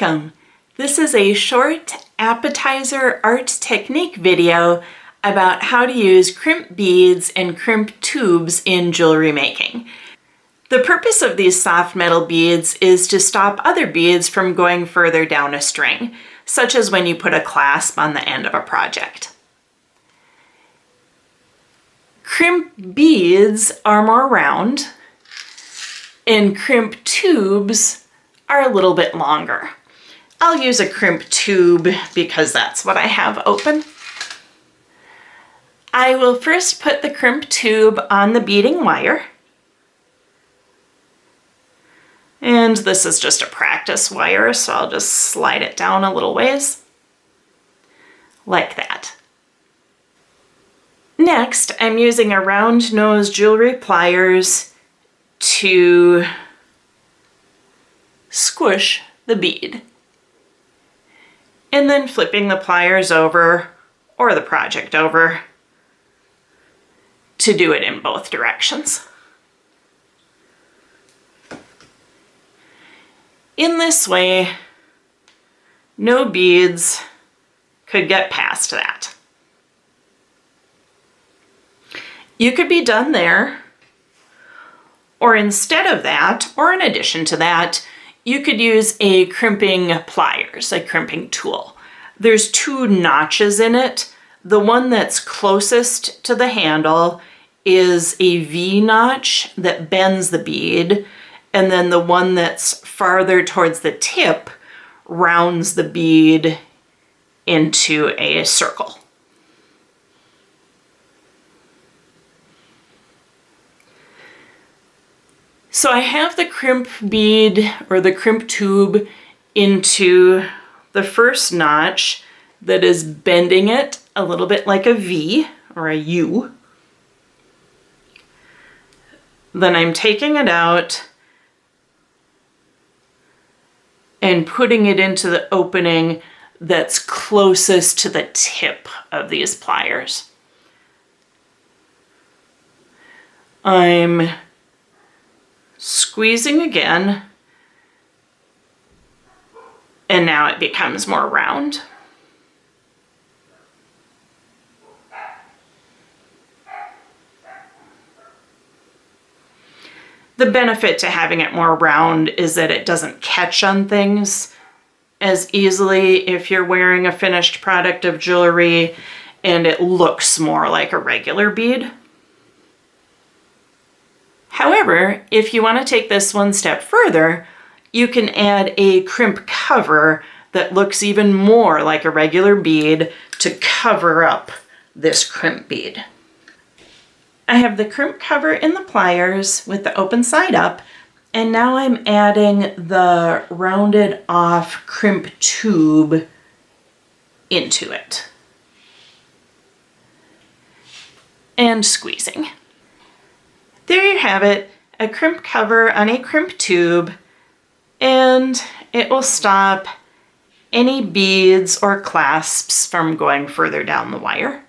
Welcome! This is a short appetizer art technique video about how to use crimp beads and crimp tubes in jewelry making. The purpose of these soft metal beads is to stop other beads from going further down a string, such as when you put a clasp on the end of a project. Crimp beads are more round, and crimp tubes are a little bit longer. I'll use a crimp tube because that's what I have open. I will first put the crimp tube on the beading wire. And this is just a practice wire, so I'll just slide it down a little ways, like that. Next, I'm using a round nose jewelry pliers to squish the bead. And then flipping the pliers over, or the project over, to do it in both directions. In this way, no beads could get past that. You could be done there, or instead of that, or in addition to that, you could use a crimping pliers, a crimping tool. There's two notches in it. The one that's closest to the handle is a V notch that bends the bead, and then the one that's farther towards the tip rounds the bead into a circle. So I have the crimp bead or the crimp tube into the first notch that is bending it a little bit like a V or a U. Then I'm taking it out and putting it into the opening that's closest to the tip of these pliers. I'm squeezing again, and now it becomes more round. The benefit to having it more round is that it doesn't catch on things as easily if you're wearing a finished product of jewelry and it looks more like a regular bead. However, if you want to take this one step further, you can add a crimp cover that looks even more like a regular bead to cover up this crimp bead. I have the crimp cover in the pliers with the open side up, and now I'm adding the rounded off crimp tube into it and squeezing. There you have it, a crimp cover on a crimp tube, and it will stop any beads or clasps from going further down the wire.